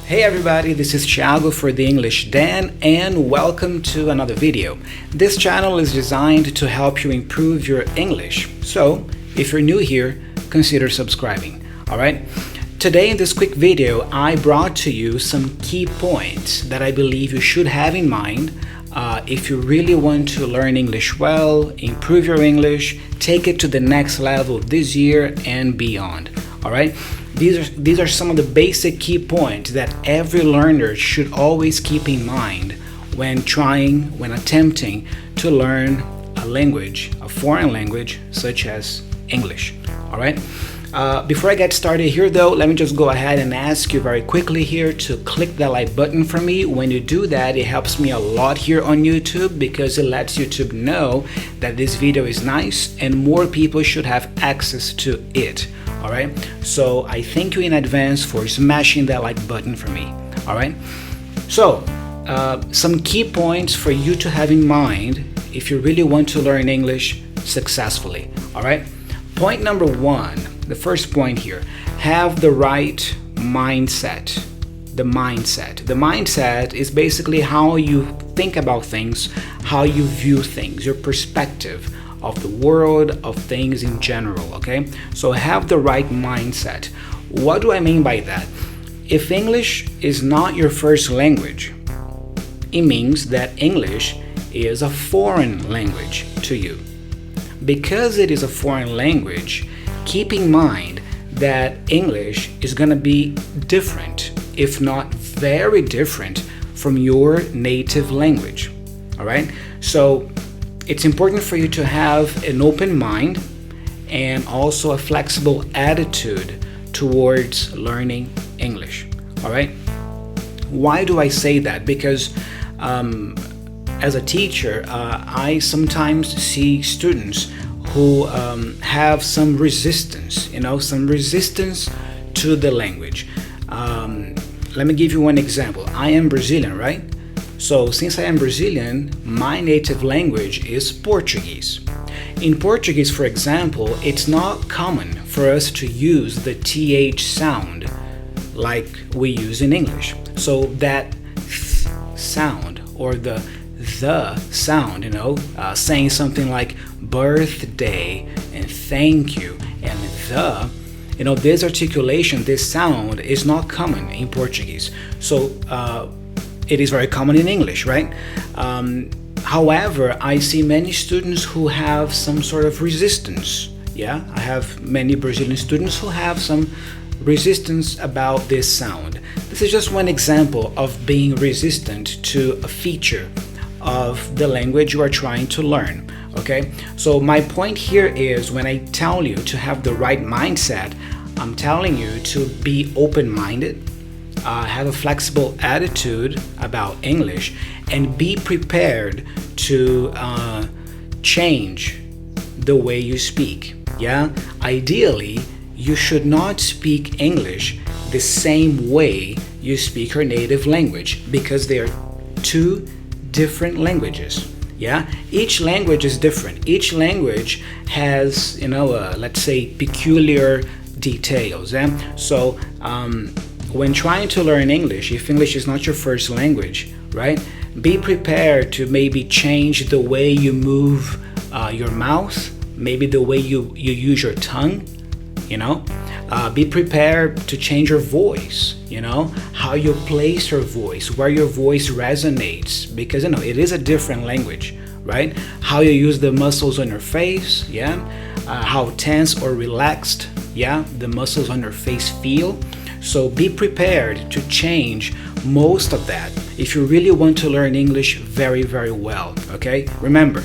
Hey everybody, this is Thiago for the English Dan and welcome to another video. This channel is designed to help you improve your English. So, if you're new here, consider subscribing. Alright? Today in this quick video, I brought to you some key points that I believe you should have in mind if you really want to learn English well, improve your English, take it to the next level this year and beyond. Alright? These are some of the basic key points that every learner should always keep in mind when attempting to learn a language, a foreign language such as English. All right. Before I get started here though, let me just go ahead and ask you very quickly here to click that like button for me. When you do that, it helps me a lot here on YouTube because it lets YouTube know that this video is nice and more people should have access to it. Alright, so I thank you in advance for smashing that like button for me. Alright, so some key points for you to have in mind if you really want to learn English successfully. Alright, point number one, the first point here, have the right mindset. The mindset is basically how you think about things, how you view things, your perspective of the world, of things in general, okay? So have the right mindset. What do I mean by that? If English is not your first language, it means that English is a foreign language to you. Because it is a foreign language, keep in mind that English is gonna be different, if not very different, from your native language, all right? So it's important for you to have an open mind and also a flexible attitude towards learning English. All right? Why do I say that? Because as a teacher, I sometimes see students who have some resistance, some resistance to the language. Let me give you one example. I am Brazilian, right? So since I am Brazilian, my native language is Portuguese. In Portuguese, for example, it's not common for us to use the TH sound like we use in English. So that th sound or the sound, saying something like birthday and thank you and this articulation, this sound is not common in Portuguese. So it is very common in English, right? However, I see many students who have some sort of resistance. Yeah, I have many Brazilian students who have some resistance about this sound. This is just one example of being resistant to a feature of the language you are trying to learn, okay? So my point here is when I tell you to have the right mindset, I'm telling you to be open-minded, have a flexible attitude about English, and be prepared to change the way you speak. Yeah, ideally you should not speak English the same way you speak your native language because they are two different languages. Yeah, each language is different. Each language has let's say peculiar details. So when trying to learn English, if English is not your first language, right, be prepared to maybe change the way you move your mouth, maybe the way you use your tongue, be prepared to change your voice, how you place your voice, where your voice resonates, because it is a different language, right? How you use the muscles on your face, yeah, how tense or relaxed, yeah, the muscles on your face feel. So be prepared to change most of that if you really want to learn English very, very well, okay? Remember,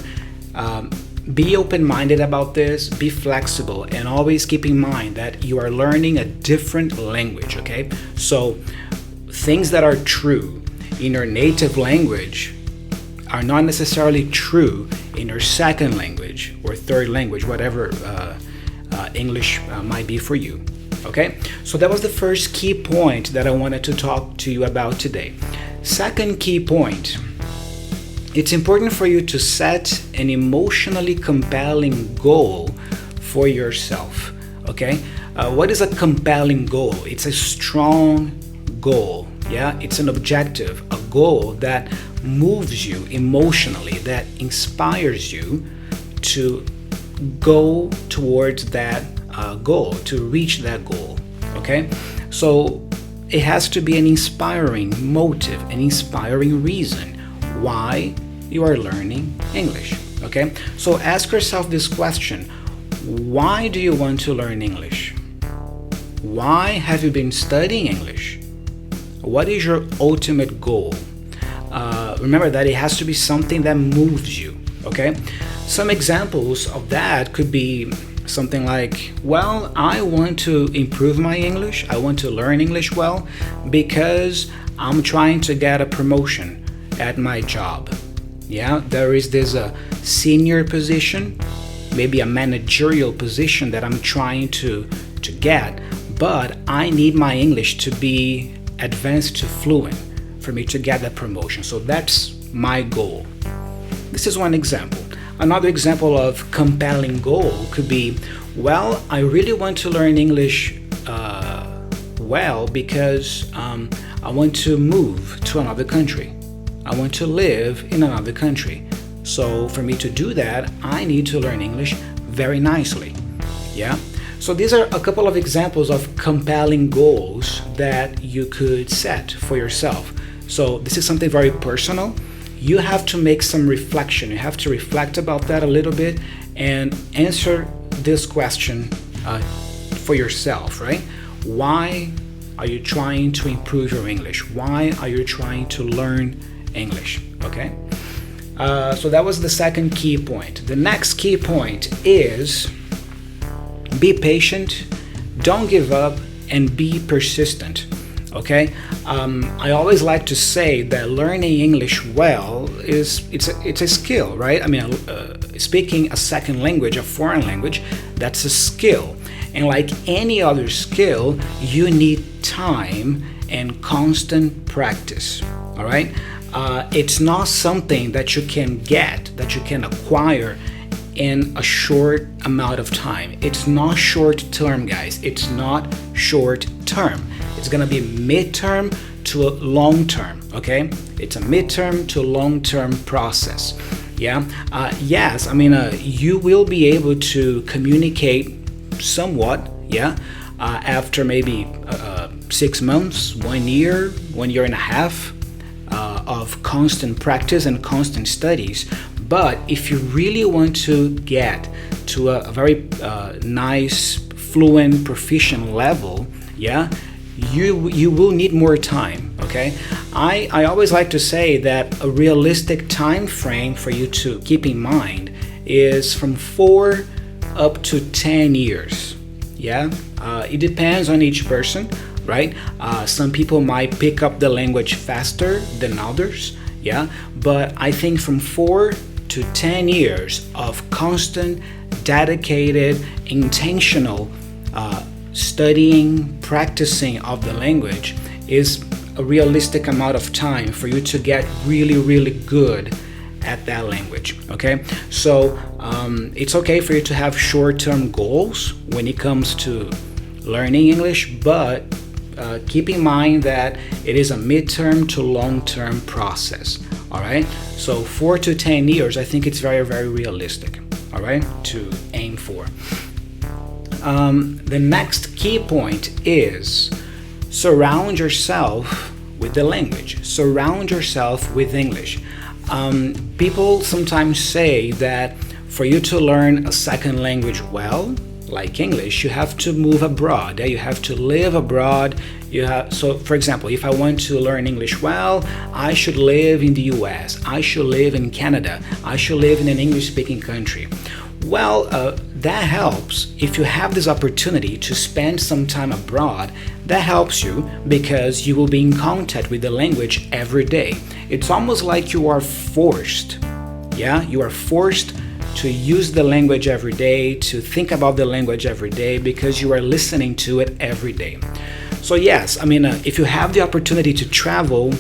be open-minded about this, be flexible, and always keep in mind that you are learning a different language, okay? So things that are true in your native language are not necessarily true in your second language or third language, whatever English might be for you. Okay, so that was the first key point that I wanted to talk to you about today. Second key point, it's important for you to set an emotionally compelling goal for yourself. Okay, what is a compelling goal? It's a strong goal, Yeah, it's an objective, a goal that moves you emotionally, that inspires you to go towards that goal, to reach that goal. Okay, so it has to be an inspiring motive, an inspiring reason why you are learning English. Okay, so ask yourself this question: why do you want to learn English? Why have you been studying English? What is your ultimate goal? Remember that it has to be something that moves you. Okay, some examples of that could be something like, well, I want to improve my English. I want to learn English well because I'm trying to get a promotion at my job. Yeah, there is this senior position, maybe a managerial position that I'm trying to get, but I need my English to be advanced to fluent for me to get that promotion. So that's my goal. This is one example. Another example of compelling goal could be, well, I really want to learn English well because I want to move to another country. I want to live in another country. So for me to do that, I need to learn English very nicely. Yeah. So these are a couple of examples of compelling goals that you could set for yourself. So this is something very personal. You have to make some reflection. You have to reflect about that a little bit and answer this question for yourself, right? Why are you trying to improve your English? Why are you trying to learn English? Okay? So that was the second key point. The next key point is be patient, don't give up, and be persistent. Okay, I always like to say that learning English well it's a skill, right? I mean, speaking a second language, a foreign language, that's a skill, and like any other skill, you need time and constant practice. All right, it's not something that you can get, that you can acquire in a short amount of time. It's not short term, guys. It's not short term. It's gonna be midterm to long term. Okay, it's a midterm to long term process. Yeah. Yes, I mean, you will be able to communicate somewhat. Yeah. After maybe 6 months, 1 year, 1 year and a half of constant practice and constant studies. But if you really want to get to a very nice, fluent, proficient level, yeah, you will need more time. Okay, I always like to say that a realistic time frame for you to keep in mind is from 4 up to 10 years. Yeah, it depends on each person, right? Some people might pick up the language faster than others. Yeah, but I think from 4 to 10 years of constant, dedicated, intentional studying, practicing of the language is a realistic amount of time for you to get really, really good at that language. Okay, so it's okay for you to have short-term goals when it comes to learning English, but keep in mind that it is a midterm to long-term process. All right, so 4 to 10 years, I think it's very, very realistic, all right, to aim for. The next key point is surround yourself with the language. Surround yourself with English. People sometimes say that for you to learn a second language well, like English, you have to move abroad. You have to live abroad. So, for example, if I want to learn English well, I should live in the US. I should live in Canada. I should live in an English-speaking country. Well, that helps. If you have this opportunity to spend some time abroad, that helps you because you will be in contact with the language every day. It's almost like you are forced. Yeah, you are forced to use the language every day, to think about the language every day because you are listening to it every day. So yes, I mean, if you have the opportunity to travel,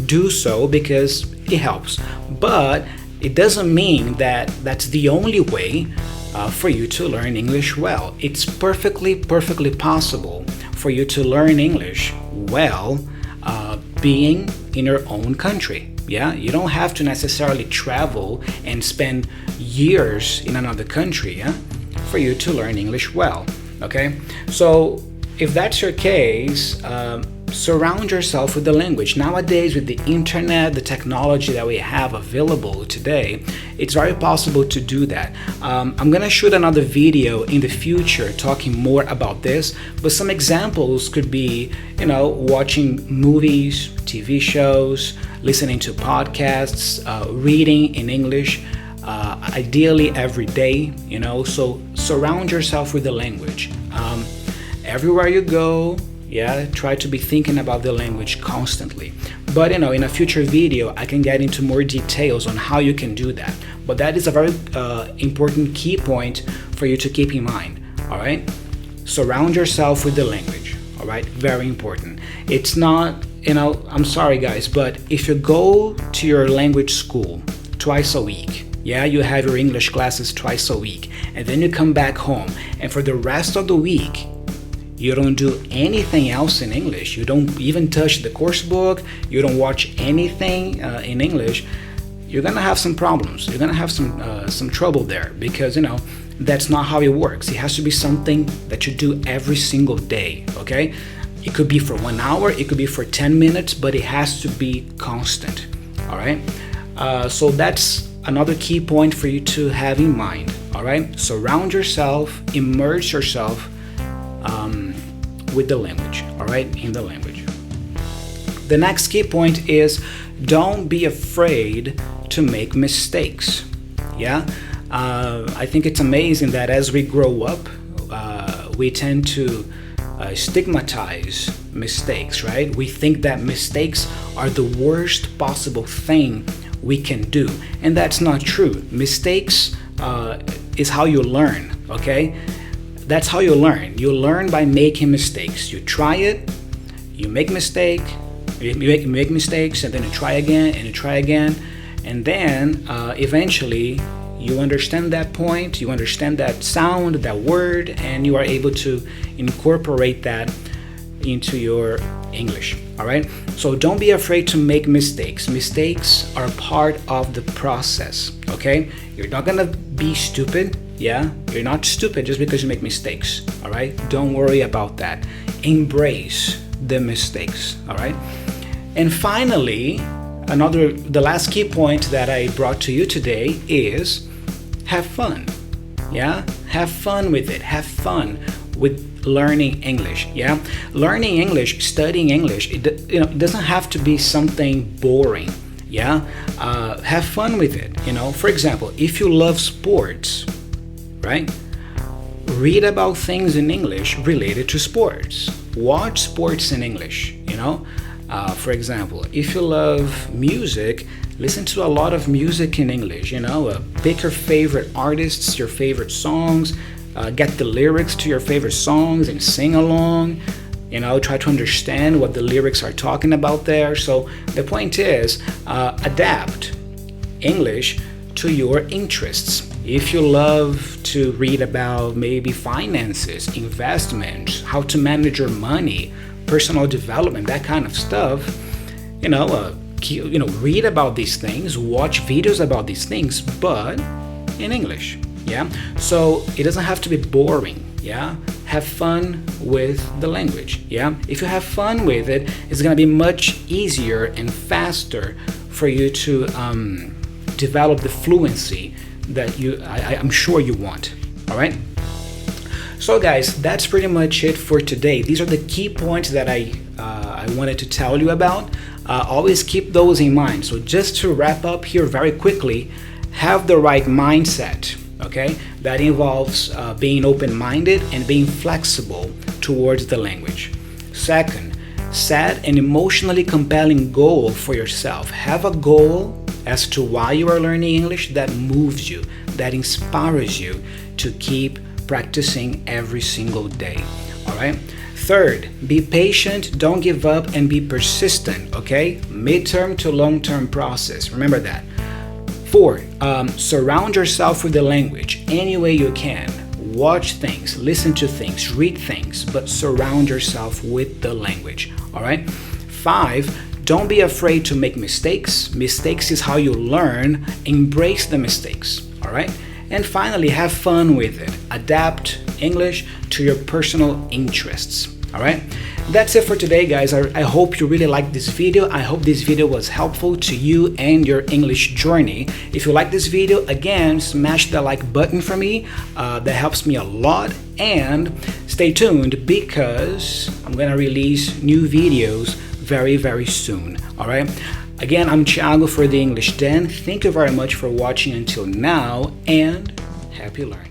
do so because it helps. But it doesn't mean that that's the only way for you to learn English well. It's perfectly possible for you to learn English well being in your own country. Yeah, you don't have to necessarily travel and spend years in another country, yeah, for you to learn English well. Okay, so if that's your case, surround yourself with the language. Nowadays, with the internet, the technology that we have available today, it's very possible to do that. I'm gonna shoot another video in the future talking more about this, but some examples could be, watching movies, TV shows, listening to podcasts, reading in English, ideally every day, so surround yourself with the language. Everywhere you go, try to be thinking about the language constantly. But in a future video, I can get into more details on how you can do that. But that is a very important key point for you to keep in mind. All right, surround yourself with the language. All right, very important. It's not, I'm sorry guys, but if you go to your language school twice a week, you have your English classes twice a week, and then you come back home, and for the rest of the week, you don't do anything else in English. You don't even touch the course book. You don't watch anything in English. You're gonna have some problems. You're gonna have some trouble there, because that's not how it works. It has to be something that you do every single day. Okay, it could be for 1 hour. It could be for 10 minutes, but it has to be constant. All right. So that's another key point for you to have in mind. All right. Surround yourself. Immerse yourself with the language, all right, in the language. The next key point is don't be afraid to make mistakes. I think it's amazing that as we grow up, we tend to stigmatize mistakes, right? We think that mistakes are the worst possible thing we can do, and that's not true. Mistakes is how you learn, okay? That's how you learn. You learn by making mistakes. You try it, you make mistakes, and then you try again, and you try again, and then eventually you understand that point, you understand that sound, that word, and you are able to incorporate that into your English. All right? So don't be afraid to make mistakes. Mistakes are part of the process, okay? You're not gonna be stupid. You're not stupid just because you make mistakes. All right, don't worry about that. Embrace the mistakes. All right, and finally, the last key point that I brought to you today is have fun. Have fun with it. Have fun with learning English. Learning English, studying English, it doesn't have to be something boring. Have fun with it. For example, if you love sports, right? Read about things in English related to sports. Watch sports in English, For example, if you love music, listen to a lot of music in English, Pick your favorite artists, your favorite songs, get the lyrics to your favorite songs and sing along. Try to understand what the lyrics are talking about there. So the point is, adapt English to your interests. If you love to read about maybe finances, investments, how to manage your money, personal development, that kind of stuff, read about these things, watch videos about these things, but in English. So it doesn't have to be boring. Have fun with the language. If you have fun with it, it's gonna be much easier and faster for you to develop the fluency that I'm sure you want. All right. So guys, that's pretty much it for today. These are the key points that I wanted to tell you about. Always keep those in mind. So just to wrap up here very quickly, have the right mindset. Okay, that involves being open-minded and being flexible towards the language. Second, set an emotionally compelling goal for yourself. Have a goal as to why you are learning English that moves you, that inspires you to keep practicing every single day. All right. Third, be patient, don't give up, and be persistent. Okay, midterm to long-term process. Remember that. Four, surround yourself with the language any way you can. Watch things, listen to things, read things, but surround yourself with the language. All right. Five, Don't be afraid to make mistakes. Mistakes is how you learn. Embrace the mistakes, all right? And finally, have fun with it. Adapt English to your personal interests, all right? That's it for today, guys. I hope you really liked this video. I hope this video was helpful to you and your English journey. If you like this video, again, smash the like button for me. That helps me a lot. And stay tuned because I'm gonna release new videos very, very soon, all right? Again, I'm Thiago for The English Den. Thank you very much for watching until now, and happy learning.